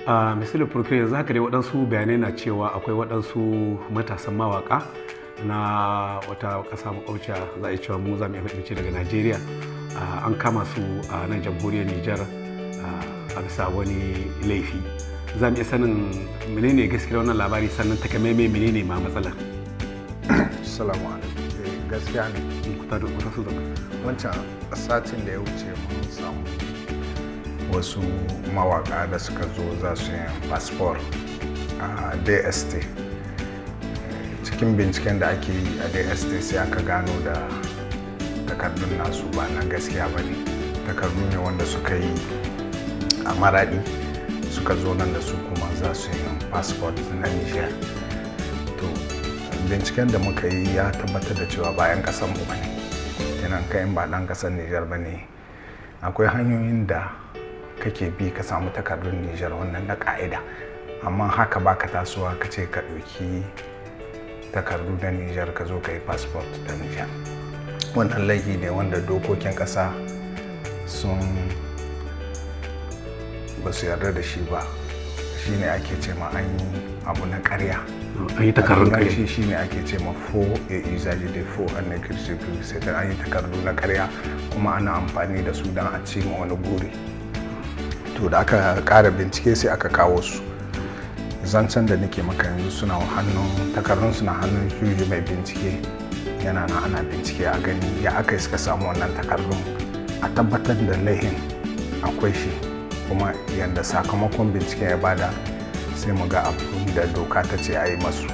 A misali furke yanzu haka dai waɗansu bayanai na cewa akwai waɗansu matasan mawaƙa na wata ƙasa makwabciya za a yi cewa mu za mu iya ce daga Najeriya an kama su a nan jamhuriyar Nijar a bisa wani laifi. Za mu iya sanin menene gaskiyar wannan labari sannan takamaimai menene ma matsalar? Assalamu alaikum. Gaskiya ne. Wancan satin da ya wuce mun samu wasu mawaka da suka zo za su yi fasfor a DST. Cikin binciken da ake yi a DST sai aka gano da takardun nasu ba na gaskiya ba ne. Takardu ne wanda suka yi a Maradi suka zo nan da su kuma za su yi fasfor na Nijar. To binciken da muka yi ya tabbatar da cewa bayan kasan mu bane. Kenan kai ba dan kasar Nijar bane. Akwai hanyoyin da kake bi ka samu takardun Nijar wannan na ka'ida, amma haka baka tasowa ka ce ka ɗauki takardu na Nijar ka zo ka yi passport ta Nijar. Wannan laifi ne wanda dokokin ƙasa sun ba su yarda da shi ba. Shi ne ake ce ma an yi abu na ƙarya. An yi takardun ƙarya. Shi ne ake ce ma faux et usage de faux en écriture publique. Sai an yi takardu na ƙarya kuma ana amfani da su don a ce ma wani guri. To da aka ƙara bincike sai aka kawo su. Zancen da nake maka yanzu suna hannun takardun suna hannun juji mai bincike, yana na ana bincike a gani ya aka suka samu wannan takardun, a tabbatar da laifin akwai shi kuma yadda sakamakon bincike ya bada sai mu ga abu da doka ta ce a yi masu.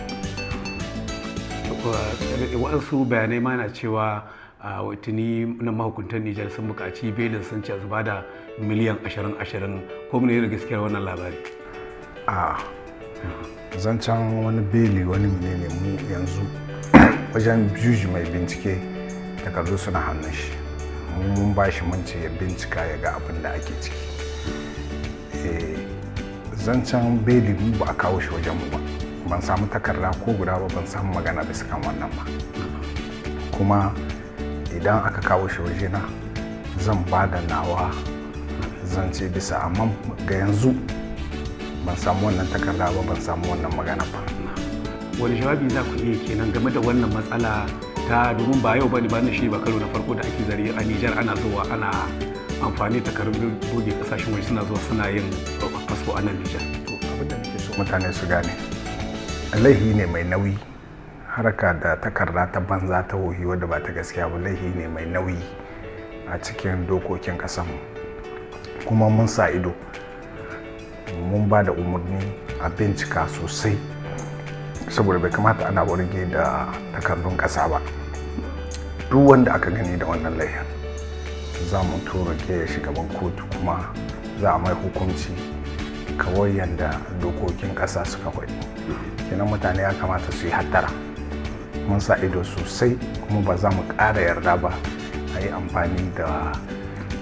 Waɗansu bayanai ma na cewa a watani na mahukuntan Nijar sun buƙaci belin sun ce su bada miliyan 20 ko ne da gaskiyar wannan labari? A zancen wani beli wani menene mu yanzu wajen juji mai bincike takardu suna hannun shi, mun ba shi mun ce ya bincika ya ga abin da ake ciki. Zancen beli mu ba a kawo shi wajen mu ba, ban samu takarda ko guda ba, ban samu magana bisa kan wannan ba. Kuma idan aka kawo shi wajena zan ba da nawa zance bisa, amma ga yanzu ban samu wannan takarda ba, ban samu wannan magana ba. Wani jawabi za ku iya kenan game da wannan matsala ta, domin ba yau bane ba na shi ba karo na farko da ake zari a Nijar ana zuwa ana amfani da takardun boge kasashen waje suna zuwa suna yin fasfo a nan Nijar. To abin da nake so mutane su gane, laifi ne mai nauyi. Haraka da takarda ta banza ta wohi wadda ba ta gaskiya ba laifi ne mai nauyi a cikin dokokin kasanmu, kuma mun sa ido, mun ba da umarni a bincika sosai saboda bai kamata ana warge da takardun ƙasa ba. Duk wanda aka gani da wannan laifin za mu tura ke shugaban kotu kuma za a mai hukunci kawai yadda dokokin ƙasa suka faɗi. Kenan mutane ya kamata su yi hattara. Mun sa ido sosai kuma ba za mu ƙara yarda ba a yi amfani da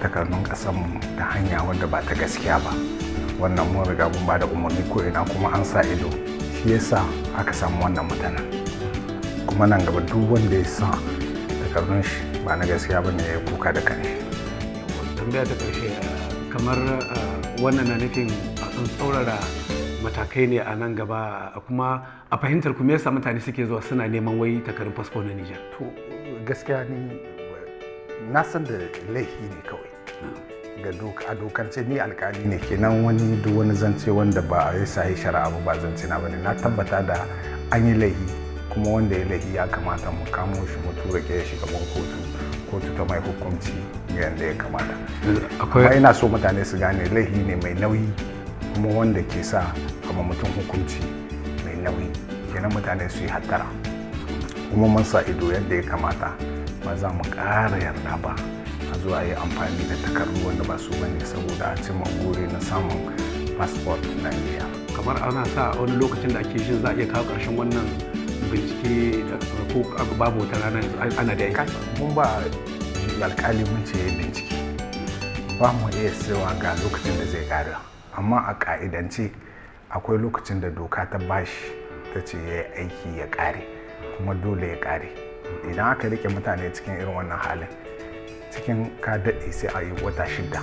takardun ƙasanmu ta hanya wadda ba ta gaskiya ba. Wannan mun riga mun ba da umarni ko ina kuma an sa ido, shi yasa aka samu wannan mutanen. Kuma nan gaba duk wanda ya sa takardun shi ba na gaskiya ba ne ya kuka da kanshi. Tambaya ta ƙarshe, kamar wannan na nufin a tsaurara matakai ne a nan gaba, kuma a fahimtar ku me yasa mutane suke zuwa suna neman wai takardun fasfo na Nijar? To gaskiya ni na san da laifi ne kawai. Ga a dokance ni alkali ne, kenan wani duk wani zance wanda ba a yi sahi shari'a ba zance na bane. Na tabbata da an yi laifi kuma wanda ya laifi ya kamata mu kamo shi mu tura ke shi gaban kotu ta mai hukunci yadda ya kamata. Amma ina so mutane su gane laifi ne mai nauyi kuma wanda ke sa kama mutum hukunci mai nauyi. Kenan mutane su yi hattara kuma mun sa ido yadda ya kamata, ba za mu ƙara yarda ba a zuwa yi amfani da takardu wanda ba su bane saboda a cimma guri na samun passport na Nijar. Kamar ana sa wani lokacin da ake shin za a iya kawo ƙarshen wannan bincike ko babu wata rana ana da yaki? Mun ba alkali mun ce ya bincike, ba mu iya cewa ga lokacin da zai ƙara, amma a ƙa'idance akwai lokacin da doka ta bashi ta ce ya yi aiki ya ƙare kuma dole ya ƙare. Idan aka rike mutane cikin irin wannan halin, cikin ka daɗe sai a yi wata 6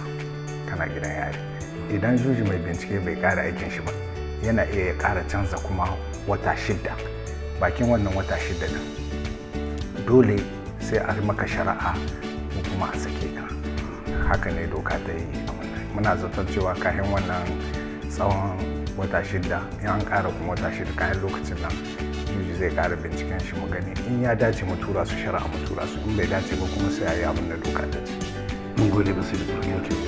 kana gidan yari. idan juji mai bincike bai ƙara aikin shi ba yana iya ya ƙara canza kuma wata 6. Bakin wannan wata 6 din dole sai a maka shari'a ko kuma a sake ka. Haka ne doka ta yi. Muna zaton cewa kayan wannan tsawon wata 6 in an ƙara kuma wata 6 kayan lokacin nan juji zai ƙara binciken shi mu gani in ya dace mu tura su shari'a mu tura su, in bai dace ba kuma sai a yi abin da doka ta ce. Mun gode ba sai da yankin